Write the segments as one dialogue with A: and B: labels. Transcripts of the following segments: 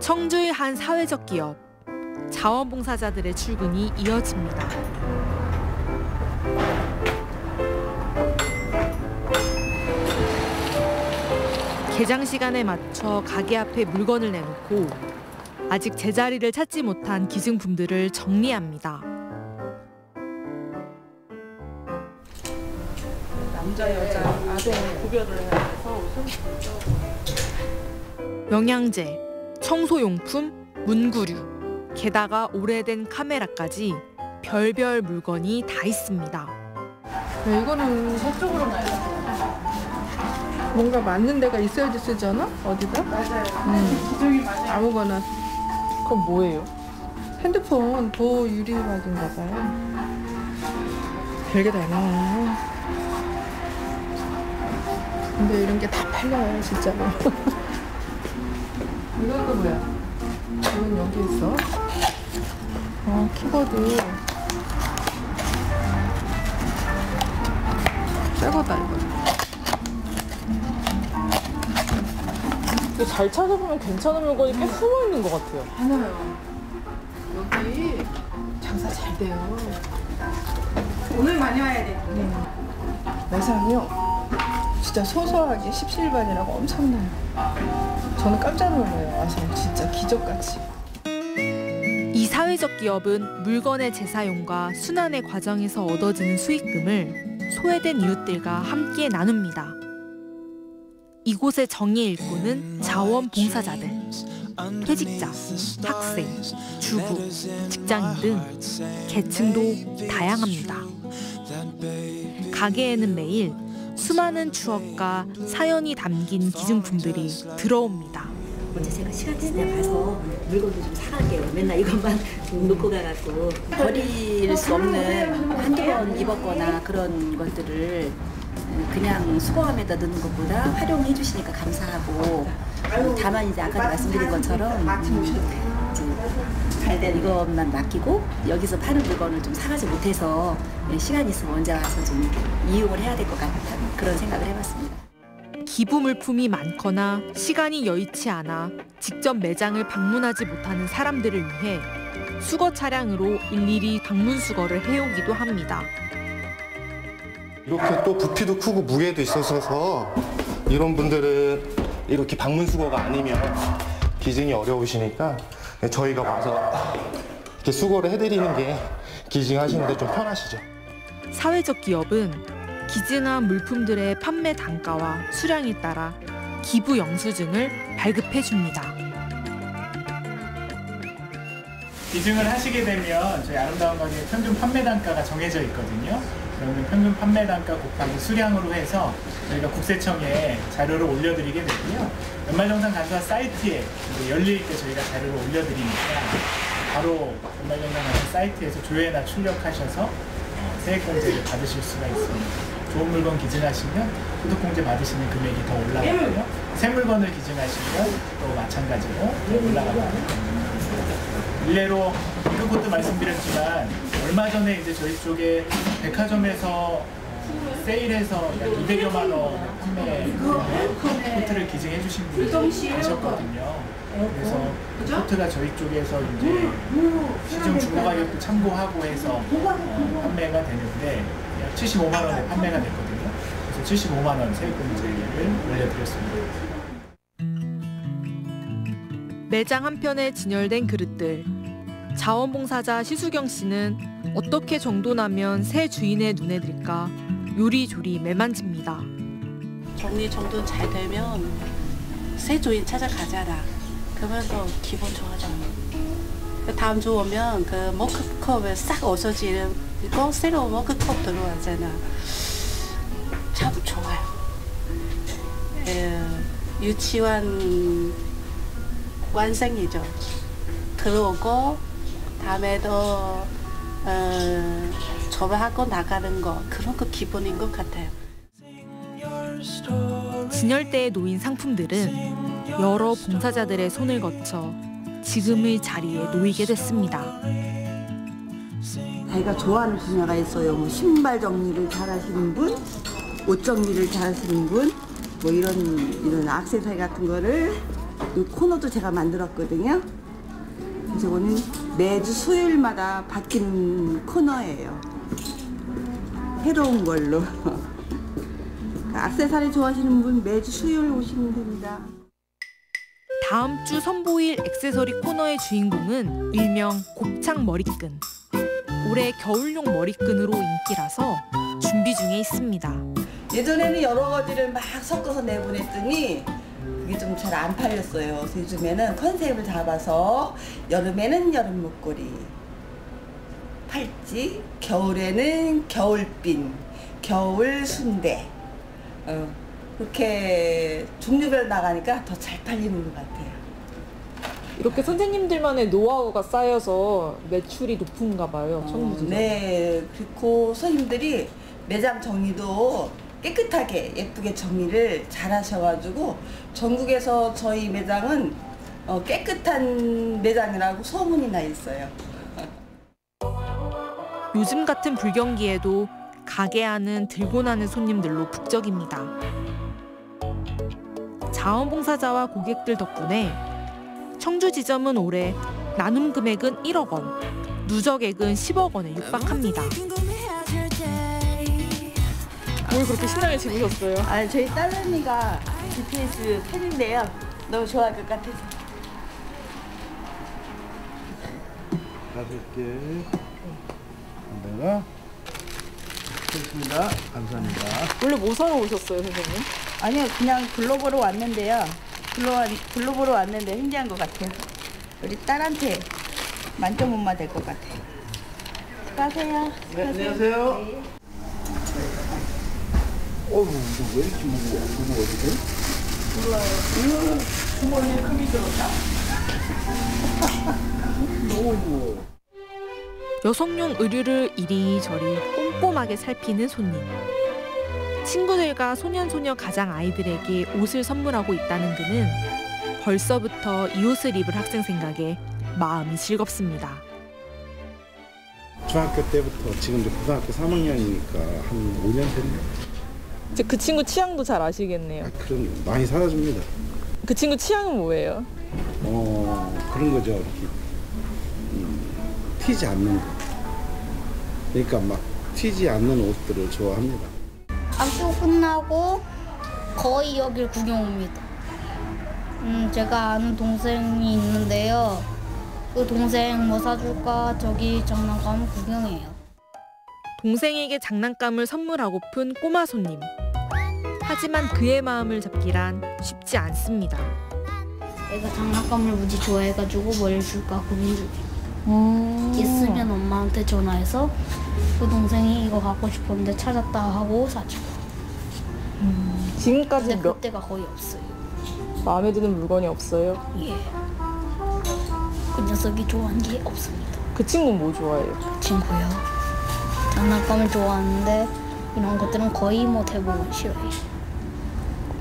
A: 청주의 한 사회적 기업. 자원봉사자들의 출근이 이어집니다. 개장 시간에 맞춰 가게 앞에 물건을 내놓고 아직 제자리를 찾지 못한 기증품들을 정리합니다.
B: 남자, 여자, 아동 구별을 해서
A: 영양제, 청소용품, 문구류, 게다가 오래된 카메라까지 별별 물건이 다 있습니다.
B: 네, 이거는 저쪽으로 가요. 뭔가 맞는 데가 있어야지 쓰지 않아? 어디다? 맞아요. 기종이 맞아요. 아무거나. 그건 뭐예요? 핸드폰 보호 유리막인가 봐요. 별게 다 많아요. 근데 이런 게 다 팔려요, 진짜로. 이건 또 뭐야? 이건 여기 있어. 키보드. 새거다, 이거.
C: 잘 찾아보면 괜찮은 물건이 꽤 숨어 있는 것 같아요.
B: 많아요. 여기 장사 잘 돼요.
D: 오늘 많이 와야 돼.
B: 매상이요. 진짜 소소하게 십시일반이라고 엄청나요. 저는 깜짝 놀라요. 와서 진짜 기적같이.
A: 이 사회적 기업은 물건의 재사용과 순환의 과정에서 얻어지는 수익금을 소외된 이웃들과 함께 나눕니다. 이곳의 정의 일꾼은 자원봉사자들, 퇴직자, 학생, 주부, 직장인 등 계층도 다양합니다. 가게에는 매일 수많은 추억과 사연이 담긴 기증품들이 들어옵니다.
E: 먼저 제가 시간 있으면 가서 물건도 좀 사갈게요. 맨날 이것만 놓고 가갖고 버릴 수 없는 한두 번 입었거나 그런 것들을 그냥 수거함에다 넣는 것보다 활용해 주시니까 감사하고, 다만 이제 아까 말씀드린 것처럼 이제 이것만 맡기고 여기서 파는 물건을 좀 사가지 못해서 시간이 있으면 언제 와서 좀 이용을 해야 될 것 같다는 그런 생각을 해봤습니다.
A: 기부 물품이 많거나 시간이 여의치 않아 직접 매장을 방문하지 못하는 사람들을 위해 수거 차량으로 일일이 방문 수거를 해오기도 합니다.
F: 이렇게 또 부피도 크고 무게도 있어서 이런 분들은 이렇게 방문 수거가 아니면 기증이 어려우시니까 저희가 와서 이렇게 수거를 해드리는 게 기증하시는데 좀 편하시죠.
A: 사회적 기업은 기증한 물품들의 판매 단가와 수량에 따라 기부 영수증을 발급해 줍니다.
G: 기증을 하시게 되면 저희 아름다운 가게의 평균 판매 단가가 정해져 있거든요. 그러면 평균 판매 단가 곱하기 수량으로 해서 저희가 국세청에 자료를 올려드리게 되고요. 연말정산 간소화 사이트에 열릴 때 저희가 자료를 올려드리니까 바로 연말정산 간소화 사이트에서 조회나 출력하셔서 세액공제를 받으실 수가 있습니다. 좋은 물건 기증하시면 소득공제 받으시는 금액이 더 올라가고요. 새 물건을 기증하시면 또 마찬가지로 더 올라갑니다. 일례로 이것도 말씀드렸지만 얼마 전에 이제 저희 쪽에 백화점에서 세일해서 약 200여만 원 판매 코트를 기증해 주신 분이 계셨거든요. 그래서 코트가 저희 쪽에서 이제 시중 중고 가격도 참고하고 해서 판매가 되는데 약 75만 원에 판매가 됐거든요. 그래서 75만 원 세액공제를 올려드렸습니다.
A: 매장 한편에 진열된 그릇들. 자원봉사자 시수경 씨는 어떻게 정돈하면 새 주인의 눈에 들까 요리조리 매만집니다.
D: 정리 정돈 잘 되면 새 주인 찾아가잖아. 그러면 또 기분 좋아져요. 다음 주 오면 그 머그컵에 싹 없어지는 거 새로운 머그컵 들어왔잖아. 참 좋아요. 유치원 완성이죠. 들어오고 다음에도 접어하고 나가는 거, 그런 거 기본인 것 같아요.
A: 진열대에 놓인 상품들은 여러 봉사자들의 손을 거쳐 지금의 자리에 놓이게 됐습니다.
H: 자기가 좋아하는 분야가 있어요. 뭐 신발 정리를 잘하시는 분, 옷 정리를 잘하시는 분, 뭐 이런 액세서리 같은 거를 이 코너도 제가 만들었거든요. 그래서 오늘 매주 수요일마다 바뀌는 코너예요. 새로운 걸로. 액세서리 좋아하시는 분 매주 수요일 오시면 됩니다.
A: 다음 주 선보일 액세서리 코너의 주인공은 일명 곱창 머리끈. 올해 겨울용 머리끈으로 인기라서 준비 중에 있습니다.
H: 예전에는 여러 가지를 막 섞어서 내보냈더니 그게 좀 잘 안 팔렸어요. 그래서 요즘에는 컨셉을 잡아서 여름에는 여름 목걸이, 팔찌, 겨울에는 겨울빈, 겨울 순대. 그렇게 종류별로 나가니까 더 잘 팔리는 것 같아요.
C: 이렇게 선생님들만의 노하우가 쌓여서 매출이 높은가 봐요. 청주지점.
H: 네, 그리고 손님들이 매장 정리도 깨끗하게 예쁘게 정리를 잘 하셔가지고 전국에서 저희 매장은 깨끗한 매장이라고 소문이 나 있어요.
A: 요즘 같은 불경기에도 가게 안은 들고 나는 손님들로 북적입니다. 자원봉사자와 고객들 덕분에 청주지점은 올해 나눔 금액은 1억 원, 누적액은 10억 원에 육박합니다.
C: 뭘 그렇게 신나게 집으셨어요?
H: 아, 저희 딸내미가 BTS 팬인데요. 너무 좋아할 것 같아서.
I: 5개. 내가 됐습니다. 감사합니다.
C: 원래 뭐 사러 오셨어요, 선생님?
H: 아니요, 그냥 글로벌로 왔는데요. 글로벌로 왔는데 신기한 것 같아요. 우리 딸한테 만점 엄마 될 것 같아요. 가세요.
I: 네, 안녕하세요. 어우, 왜 이렇게 무거워지지? 몰라요. 주머니에 크기 들었다. 너무 무거워.
A: 여성용 의류를 이리저리 꼼꼼하게 살피는 손님. 친구들과 소년소녀 가장 아이들에게 옷을 선물하고 있다는 그는 벌써부터 이 옷을 입을 학생 생각에 마음이 즐겁습니다.
I: 중학교 때부터 지금 이제 고등학교 3학년이니까 한 5년 됐네.
C: 이제 그 친구 취향도 잘 아시겠네요.
I: 그런 많이 사다줍니다.
C: 그 친구 취향은 뭐예요?
I: 그런 거죠. 이렇게 튀지 않는 거. 그러니까 막 튀지 않는 옷들을 좋아합니다.
J: 학교 끝나고 거의 여길 구경 옵니다. 제가 아는 동생이 있는데요. 그 동생 뭐 사줄까 저기 장난감 구경해요.
A: 동생에게 장난감을 선물하고픈 꼬마 손님. 하지만 그의 마음을 잡기란 쉽지 않습니다.
J: 애가 장난감을 무지 좋아해가지고 뭘 줄까 고민 중이에요. 있으면 엄마한테 전화해서 그 동생이 이거 갖고 싶었는데 찾았다 하고 사주고.
C: 지금까지
J: 근데 그때가 거의 없어요.
C: 마음에 드는 물건이 없어요?
J: 예. 그 녀석이 좋아하는 게 없습니다.
C: 그 친구는 뭐 좋아해요?
J: 그 친구요. 장난감을 좋아하는데 이런 것들은 거의 뭐 대부분 싫어해요.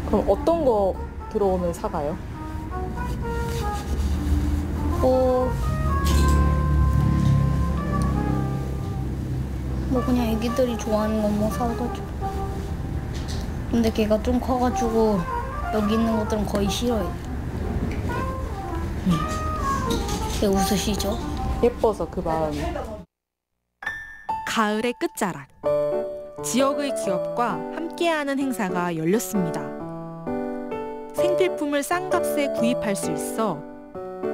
C: 그럼 어떤 거 들어오면 사가요?
J: 뭐 그냥 애기들이 좋아하는 건 뭐 사가지고. 근데 걔가 좀 커가지고 여기 있는 것들은 거의 싫어해요. 왜 웃으시죠?
C: 예뻐서 그 마음이.
A: 가을의 끝자락. 지역의 기업과 함께하는 행사가 열렸습니다. 생필품을 싼 값에 구입할 수 있어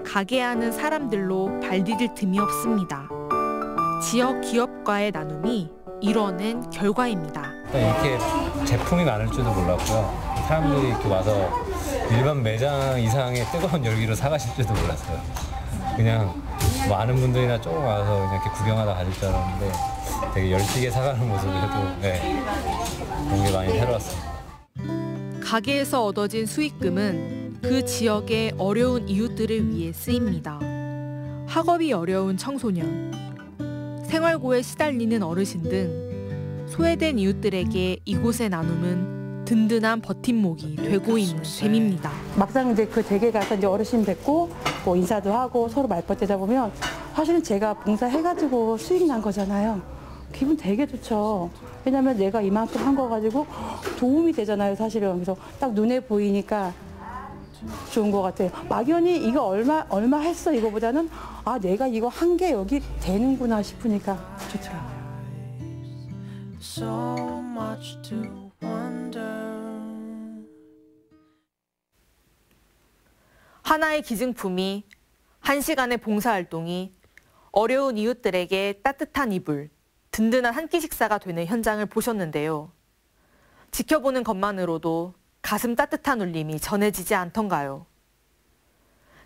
A: 가게 하는 사람들로 발 디딜 틈이 없습니다. 지역 기업과의 나눔이 이뤄낸 결과입니다.
K: 이렇게 제품이 많을 줄도 몰랐고요. 사람들이 이렇게 와서 일반 매장 이상의 뜨거운 열기로 사가실 줄도 몰랐어요. 그냥 뭐 아는 분들이나 조금 와서 그냥 이렇게 구경하다 가실 줄 알았는데 되게 열띠게 사가는 모습을 해도 그런 게 많이 새로웠습니다.
A: 가게에서 얻어진 수익금은 그 지역의 어려운 이웃들을 위해 쓰입니다. 학업이 어려운 청소년, 생활고에 시달리는 어르신 등 소외된 이웃들에게 이곳의 나눔은 든든한 버팀목이 되고 있는 셈입니다.
L: 막상 이제 그 댁에 가서 이제 어르신 뵙고 뭐 인사도 하고 서로 말벗대다 보면 사실은 제가 봉사해가지고 수익이 난 거잖아요. 기분 되게 좋죠. 왜냐면 내가 이만큼 한 거 가지고 도움이 되잖아요, 사실은. 그래서 딱 눈에 보이니까 좋은 것 같아요. 막연히 이거 얼마 했어 이거보다는 아 내가 이거 한 게 여기 되는구나 싶으니까 좋더라고요.
M: So much to wonder.
A: 하나의 기증품이, 1시간의 봉사활동이 어려운 이웃들에게 따뜻한 이불, 든든한 한 끼 식사가 되는 현장을 보셨는데요. 지켜보는 것만으로도 가슴 따뜻한 울림이 전해지지 않던가요?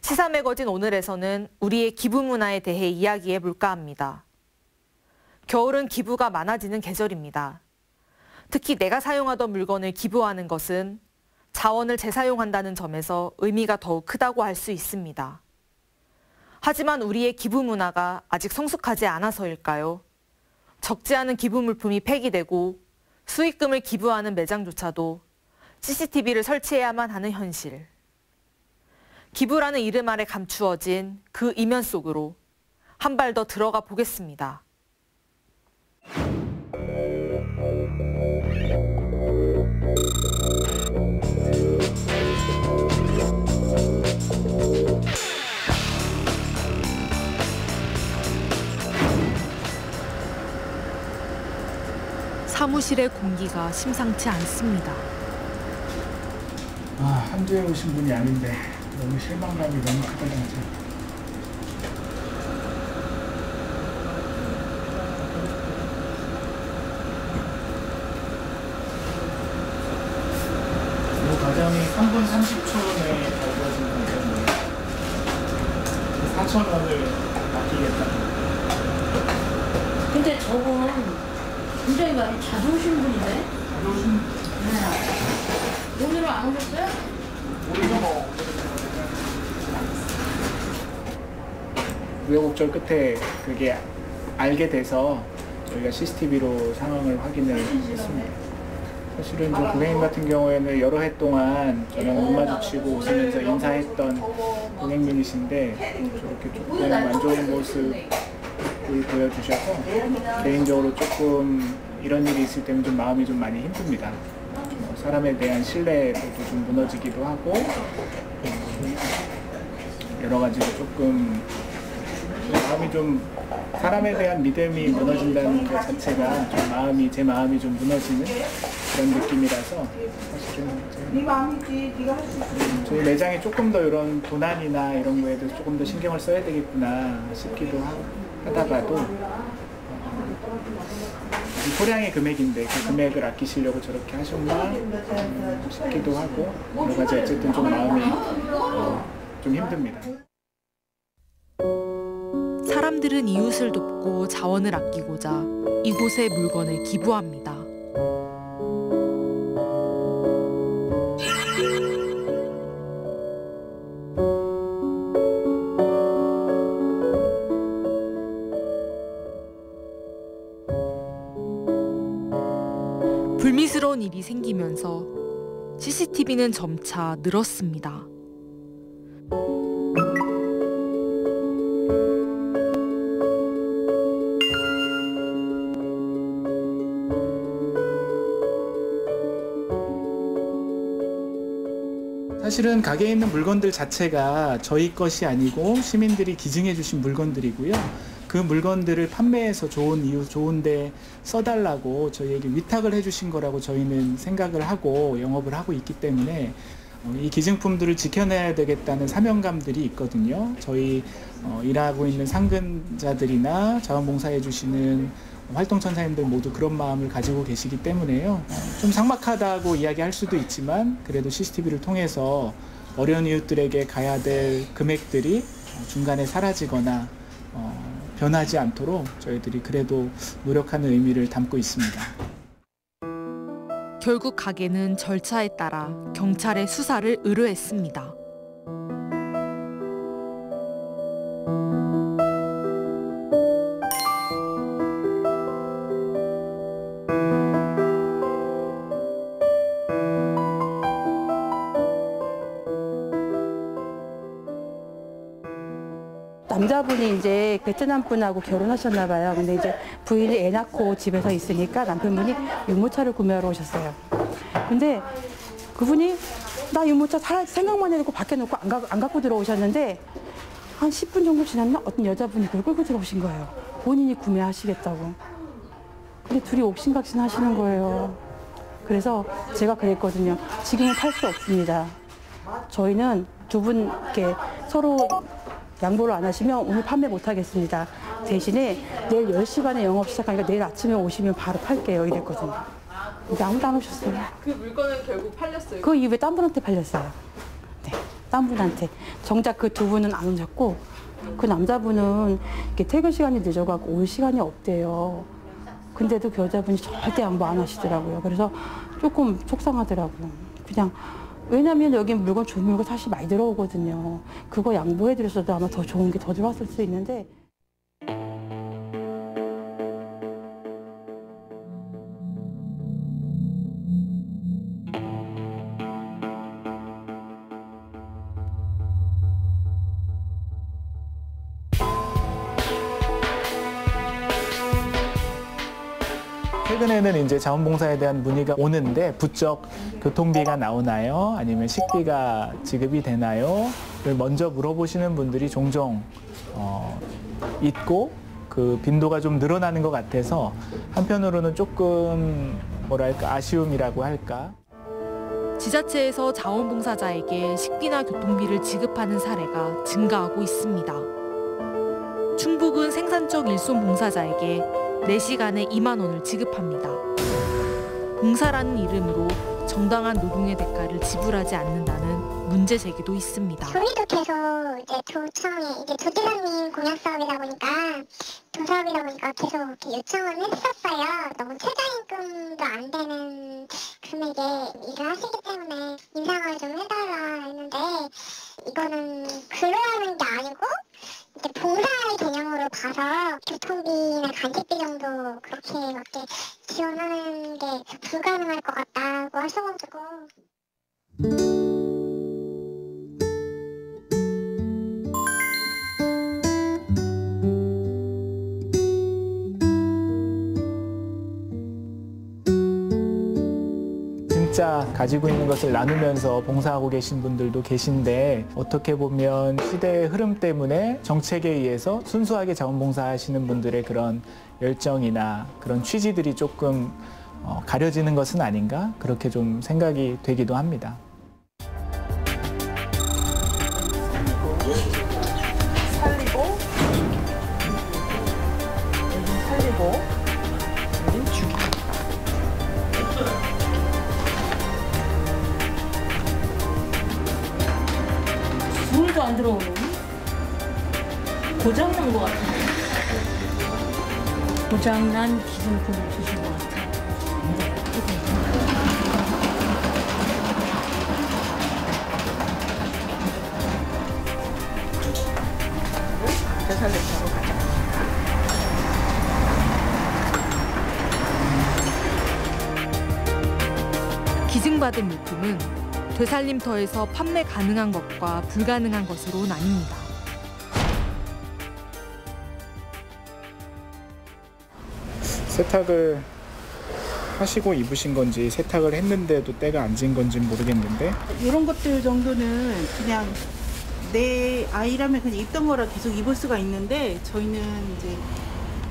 A: 시사 매거진 오늘에서는 우리의 기부 문화에 대해 이야기해 볼까 합니다. 겨울은 기부가 많아지는 계절입니다. 특히 내가 사용하던 물건을 기부하는 것은 자원을 재사용한다는 점에서 의미가 더욱 크다고 할 수 있습니다. 하지만 우리의 기부 문화가 아직 성숙하지 않아서일까요? 적지 않은 기부 물품이 폐기되고 수익금을 기부하는 매장조차도 CCTV를 설치해야만 하는 현실. 기부라는 이름 아래 감추어진 그 이면 속으로 한 발 더 들어가 보겠습니다. 사무실의 공기가 심상치 않습니다.
G: 한 주에 오신 분이 아닌데 너무 실망감이 너무 크다 진짜. 이 과정이 3분 30초 내에 발표하신 건데 4,000원을 아끼겠다.
J: 근데 저분 굉장히 많이 자주 오신 분인데?
G: 자주 오신?
J: 네. 오늘은 안 오셨어요?
G: 오늘은 뭐 우여곡절 끝에 그게 알게 돼서 저희가 CCTV로 상황을 확인을 했습니다. 사실은 저 고객님 같은 경우에는 여러 해 동안 저랑 눈 마주치고 웃으면서 인사했던 고객님이신데 저렇게 조금 안 좋은 모습을 보여주셔서 개인적으로 조금 이런 일이 있을 때는 좀 마음이 좀 많이 힘듭니다. 사람에 대한 신뢰도 좀 무너지기도 하고 여러 가지로 조금 마음이 좀 사람에 대한 믿음이 무너진다는 것 자체가 좀 제 마음이 좀 무너지는 그런 느낌이라서 사실은 저희 매장에 조금 더 이런 도난이나 이런 거에 대해서 조금 더 신경을 써야 되겠구나 싶기도 하다가도 소량의 금액인데 그 금액을 아끼시려고 저렇게 하셨나 싶기도 하고 여러 가지 어쨌든 좀 마음이 좀 힘듭니다.
A: 사람들은 이웃을 돕고 자원을 아끼고자 이곳에 물건을 기부합니다. 불미스러운 일이 생기면서 CCTV는 점차 늘었습니다.
G: 사실은 가게에 있는 물건들 자체가 저희 것이 아니고 시민들이 기증해 주신 물건들이고요. 그 물건들을 판매해서 좋은 이유, 좋은데 써달라고 저희에게 위탁을 해주신 거라고 저희는 생각을 하고 영업을 하고 있기 때문에 이 기증품들을 지켜내야 되겠다는 사명감들이 있거든요. 저희 일하고 있는 상근자들이나 자원봉사해 주시는 활동천사님들 모두 그런 마음을 가지고 계시기 때문에요. 좀 삭막하다고 이야기할 수도 있지만 그래도 CCTV를 통해서 어려운 이웃들에게 가야 될 금액들이 중간에 사라지거나 변하지 않도록 저희들이 그래도 노력하는 의미를 담고 있습니다.
A: 결국 가게는 절차에 따라 경찰에 수사를 의뢰했습니다.
L: 남자분이 이제 베트남 분하고 결혼하셨나 봐요. 근데 이제 부인이 애 낳고 집에서 있으니까 남편분이 유모차를 구매하러 오셨어요. 근데 그분이 나 유모차 살아야지 생각만 해놓고 밖에 놓고 안 갖고 들어오셨는데 한 10분 정도 지났나 어떤 여자분이 그걸 끌고 들어오신 거예요. 본인이 구매하시겠다고. 근데 둘이 옥신각신 하시는 거예요. 그래서 제가 그랬거든요. 지금은 팔 수 없습니다. 저희는 두 분 이렇게 서로 양보를 안 하시면 오늘 판매 못 하겠습니다. 대신에 내일 10시 반에 영업 시작하니까 내일 아침에 오시면 바로 팔게요. 이랬거든요. 근데 아무도 안 오셨어요.
C: 그 물건은 결국 팔렸어요?
L: 그 이후에 딴 분한테 팔렸어요. 네, 딴 분한테. 정작 그 두 분은 안 오셨고 그 남자분은 이렇게 퇴근 시간이 늦어가고 올 시간이 없대요. 근데도 그 여자분이 절대 양보 안 하시더라고요. 그래서 조금 속상하더라고요. 그냥 왜냐면 여기 물건 좋은 물건 사실 많이 들어오거든요. 그거 양보해드렸어도 아마 더 좋은 게 더 들어왔을 수 있는데.
G: 최근에는 이제 자원봉사에 대한 문의가 오는데 부쩍 교통비가 나오나요? 아니면 식비가 지급이 되나요? 를 먼저 물어보시는 분들이 종종 있고 그 빈도가 좀 늘어나는 것 같아서 한편으로는 조금 뭐랄까 아쉬움이라고 할까?
A: 지자체에서 자원봉사자에게 식비나 교통비를 지급하는 사례가 증가하고 있습니다. 충북은 생산적 일손 봉사자에게 4시간에 2만 원을 지급합니다. 봉사라는 이름으로 정당한 노동의 대가를 지불하지 않는다는 문제 제기도 있습니다.
N: 저희도 계속 이제 도청에 이제 도지사님 공약 사업이다 보니까 도사업이다 보니까 계속 이렇게 요청을 했었어요. 너무 최저임금도 안 되는 금액에 일을 하시기 때문에 인상을 좀 해달라 했는데 이거는 근로하는 게 아니고 이제 봉사의 개념으로 봐서 교통비나 간식비 정도 그렇게밖에 지원하는 게 불가능할 것 같다고 하셔가지고.
G: 진짜 가지고 있는 것을 나누면서 봉사하고 계신 분들도 계신데 어떻게 보면 시대의 흐름 때문에 정책에 의해서 순수하게 자원봉사하시는 분들의 그런 열정이나 그런 취지들이 조금 가려지는 것은 아닌가 그렇게 좀 생각이 되기도 합니다.
C: 살리고 여기 죽이.
O: 물도 안 들어오는 고장난 것 같은데 고장난 기준품을 주신 것 같아요.
C: 대살림터로 가자.
A: 기증받은 물품은 되살림터에서 판매 가능한 것과 불가능한 것으로 나뉩니다.
G: 세탁을 하시고 입으신 건지 세탁을 했는데도 때가 안 진 건지 모르겠는데
H: 이런 것들 정도는 그냥 내 아이라면 그냥 입던 거라 계속 입을 수가 있는데 저희는 이제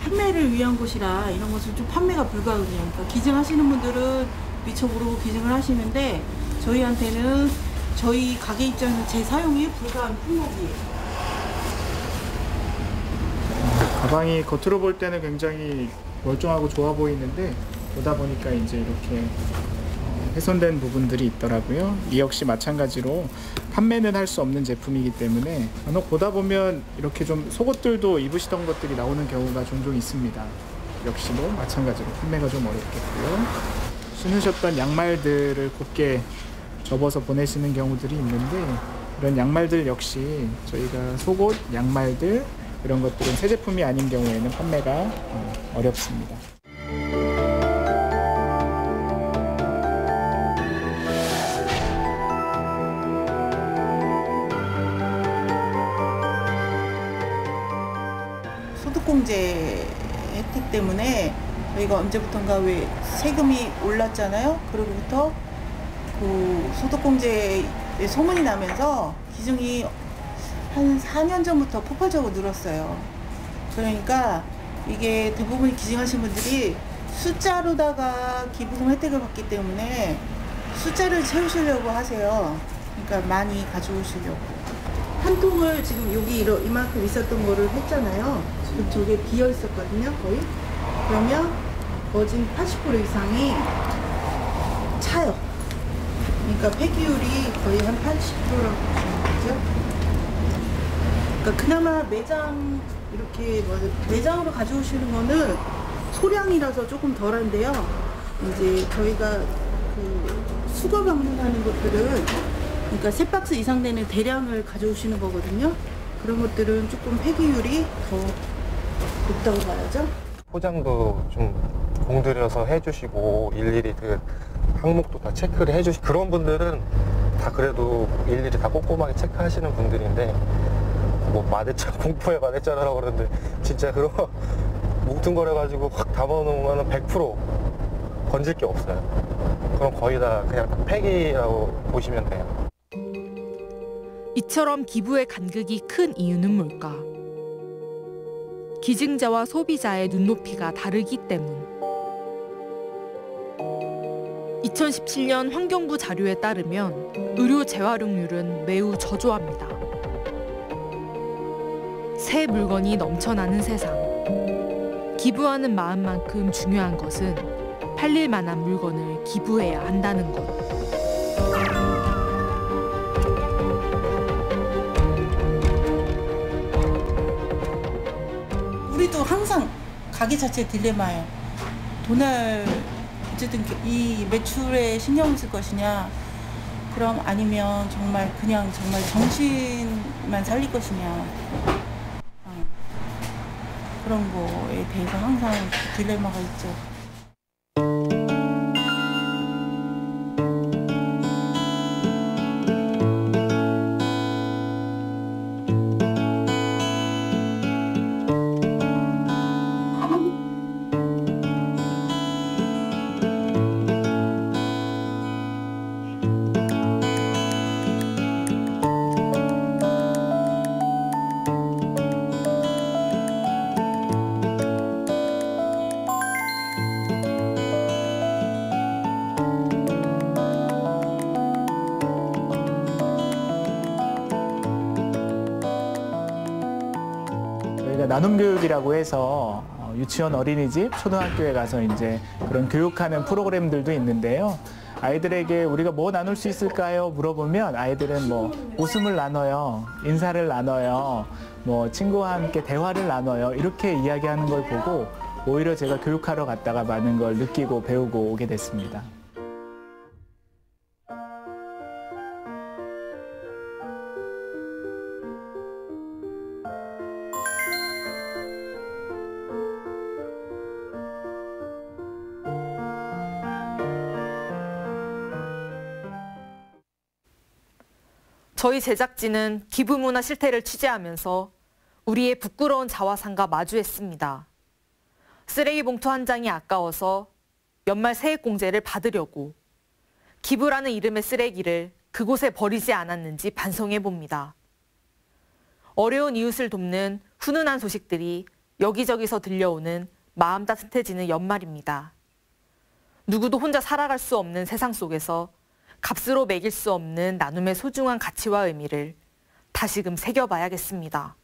H: 판매를 위한 곳이라 이런 것은 좀 판매가 불가능해요. 그러니까 기증하시는 분들은 미처 모르고 기증을 하시는데 저희한테는 저희 가게 입장에서 재사용이 불가한 품목이에요.
G: 가방이 겉으로 볼 때는 굉장히 멀쩡하고 좋아 보이는데 보다 보니까 이제 이렇게 훼손된 부분들이 있더라고요. 이 역시 마찬가지로 판매는 할 수 없는 제품이기 때문에 간혹 보다 보면 이렇게 좀 속옷들도 입으시던 것들이 나오는 경우가 종종 있습니다. 역시도 마찬가지로 판매가 좀 어렵겠고요. 신으셨던 양말들을 곱게 접어서 보내시는 경우들이 있는데 이런 양말들 역시 저희가 속옷, 양말들 이런 것들은 새 제품이 아닌 경우에는 판매가 어렵습니다.
H: 소득공제 혜택 때문에 저희가 언제부턴가 왜 세금이 올랐잖아요. 그로부터 그 소득공제에 소문이 나면서 기증이 한 4년 전부터 폭발적으로 늘었어요. 그러니까 이게 대부분 기증하신 분들이 숫자로다가 기부금 혜택을 받기 때문에 숫자를 채우시려고 하세요. 그러니까 많이 가져오시려고. 한 통을 지금 여기 이만큼 있었던 거를 했잖아요. 지금 저게 비어 있었거든요, 거의. 그러면 거진 80% 이상이 차요. 그러니까 폐기율이 거의 한 80%라고 보시면 되죠. 그러니까 그나마 매장 이렇게 매장으로 가져오시는 거는 소량이라서 조금 덜한데요. 이제 저희가 그 수거 방문하는 것들은 그러니까 3박스 이상 되는 대량을 가져오시는 거거든요. 그런 것들은 조금 폐기율이 더 높다고 봐야죠.
F: 포장도 좀 공들여서 해주시고 일일이 그 항목도 다 체크를 해주시고 그런 분들은 다 그래도 일일이 다 꼼꼼하게 체크하시는 분들인데 뭐 마대차 공포의 마대차라고 그러는데 진짜 그런 거 뭉뚱거려가지고 확 담아놓으면 100% 건질 게 없어요. 그럼 거의 다 그냥 다 폐기라고 보시면 돼요.
A: 이처럼 기부의 간극이 큰 이유는 뭘까? 기증자와 소비자의 눈높이가 다르기 때문. 2017년 환경부 자료에 따르면 의료 재활용률은 매우 저조합니다. 새 물건이 넘쳐나는 세상. 기부하는 마음만큼 중요한 것은 팔릴 만한 물건을 기부해야 한다는 것.
H: 우리도 항상 가게 자체 딜레마예요. 돈을 어쨌든 이 매출에 신경을 쓸 것이냐, 그럼 아니면 정말 그냥 정말 정신만 살릴 것이냐, 그런 거에 대해서 항상 딜레마가 있죠.
G: 나눔 교육이라고 해서 유치원, 어린이집, 초등학교에 가서 이제 그런 교육하는 프로그램들도 있는데요. 아이들에게 우리가 뭐 나눌 수 있을까요? 물어보면 아이들은 뭐 웃음을 나눠요, 인사를 나눠요, 뭐 친구와 함께 대화를 나눠요, 이렇게 이야기하는 걸 보고 오히려 제가 교육하러 갔다가 많은 걸 느끼고 배우고 오게 됐습니다.
A: 저희 제작진은 기부문화 실태를 취재하면서 우리의 부끄러운 자화상과 마주했습니다. 쓰레기 봉투 한 장이 아까워서 연말 세액공제를 받으려고 기부라는 이름의 쓰레기를 그곳에 버리지 않았는지 반성해봅니다. 어려운 이웃을 돕는 훈훈한 소식들이 여기저기서 들려오는 마음 따뜻해지는 연말입니다. 누구도 혼자 살아갈 수 없는 세상 속에서 값으로 매길 수 없는 나눔의 소중한 가치와 의미를 다시금 새겨봐야겠습니다.